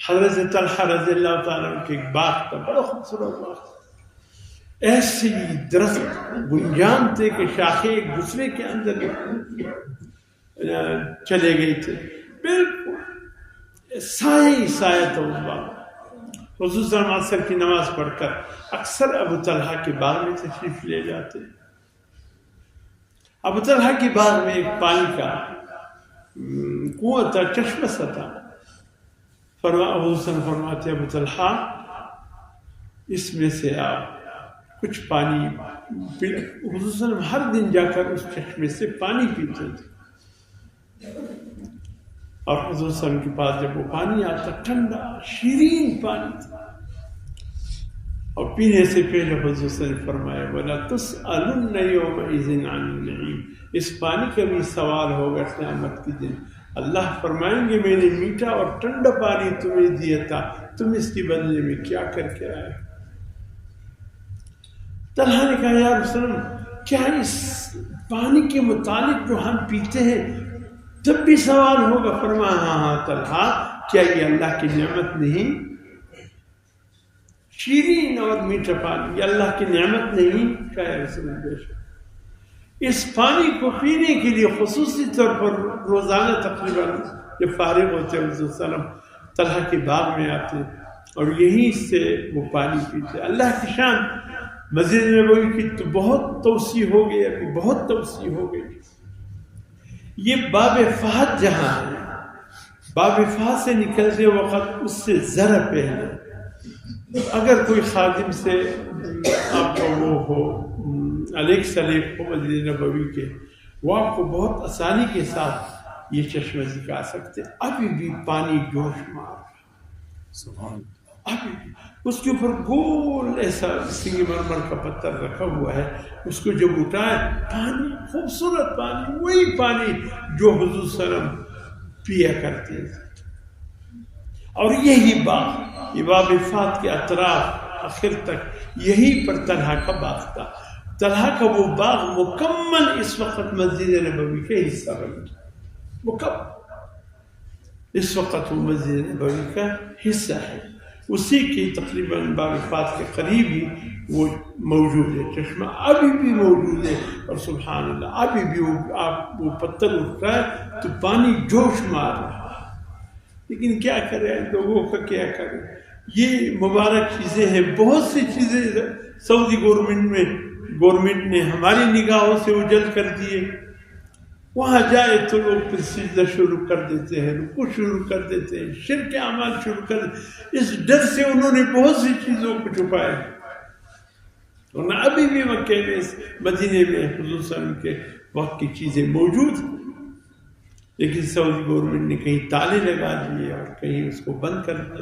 حضرت طلحہ رضی اللہ تعالیٰ عنہ کے ایک باغ تھا، بڑا خوبصورت باغ تھا، ایسے ہی درخت گنجان تھے کہ شاخیں ایک دوسرے کے اندر چلے گئے تھے، بالکل سایہ ہی سایہ تھا اس باغ۔ حضور صلی اللہ علیہ وسلم عصر کی نماز پڑھ کر اکثر ابو طلحہ کے باغ میں تشریف لے جاتے۔ ابو طلحہ کے باغ میں ایک پانی کا کنواں تھا، چشمہ سا تھا۔ حضور صلی اللہ علیہ وسلم فرماتے ابو طلحہ اس میں سے آپ کچھ پانی پی۔ حضور صلی اللہ علیہ وسلم ہر دن جا کر اس چشمے سے پانی پیتے تھے، اور حضور صلی اللہ علیہ وسلم کے پاس جب وہ پانی آتا ٹھنڈا شیرین پانی تھا، اور پینے سے پہلے حضور صلی اللہ علیہ وسلم فرمایا وَلَا تُسْأَلُنَّ يَوْمَئِذٍ عَنِ النَّعِيمِ، اس پانی کا بھی سوال ہوگا قیامت کے دن۔ اللہ فرمائیں گے میں نے میٹھا اور ٹھنڈا پانی تمہیں دیا تھا، تم اس کے بدلے میں کیا کر کے آئے؟ طلحہ نے کہا یا رسول اللہ کیا اس پانی کے متعلق جو ہم پیتے ہیں تب بھی سوال ہوگا؟ فرمایا ہاں ہاں طلحہ، کیا یہ اللہ کی نعمت نہیں؟ شیرین اور میٹھا پانی یہ اللہ کی نعمت نہیں؟ کہا یا رسول اللہ بے شک۔ اس پانی کو پینے کے لیے خصوصی طور پر روزانہ تقریباً جب فارغ ہوتے ہیں حضور صلی اللہ علیہ وسلم طلحہ کے باغ میں آتے اور یہیں سے وہ پانی پیتے۔ اللہ کی شان مسجد نبوی کی تو بہت توسیع ہو گئی، ابھی بہت توسیع ہو گئی۔ یہ باب فہد جہاں ہے، باب فہد سے نکلتے وقت اس سے ذرا پہلے اگر کوئی خادم سے آپ کا وہ ہو علیک سلیک ہو مسجد نبوی کے، وہ آپ کو بہت آسانی کے ساتھ یہ چشمہ دکھا سکتے۔ ابھی بھی پانی جوش مار رہا، ابھی بھی اس کے اوپر گول ایسا سنگ مرمر کا پتھر رکھا ہوا ہے، اس کو جب اٹھائے پانی خوبصورت پانی، وہی پانی جو حضور صلی اللہ علیہ وسلم پیا کرتے تھے۔ اور یہی باغ، یہ باب فات کے اطراف آخر تک یہی پر طلحہ کا باغ تھا۔ طلحہ کا وہ باغ مکمل اس وقت مسجد نبوی کا حصہ بن گیا، مکمل اس وقت وہ مسجد نبوی کا حصہ ہے۔ اسی کی تقریباً باب فات کے قریب ہی وہ موجود ہے، چشمہ ابھی بھی موجود ہے، اور سبحان اللہ ابھی بھی وہ پتھر اٹھ رہا ہے تو پانی جوش مار رہا ہے۔ لیکن کیا کرے لوگوں کا، کیا کرے؟ یہ مبارک چیزیں ہیں، بہت سی چیزیں سعودی گورنمنٹ نے ہماری نگاہوں سے اجل کر دیے۔ وہاں جائے تو لوگ پھر سجدہ شروع کر دیتے ہیں، رکوع شروع کر دیتے ہیں، شرک اعمال شروع کر دیتے ہیں۔ اس ڈر سے انہوں نے بہت سی چیزوں کو چھپایا، ورنہ ابھی بھی مکے میں مدینے میں حضور صلی اللہ علیہ وسلم کے وقت کی چیزیں موجود ہیں، لیکن سعودی گورنمنٹ نے کہیں تالے لگا دیے اور کہیں اس کو بند کر دیا۔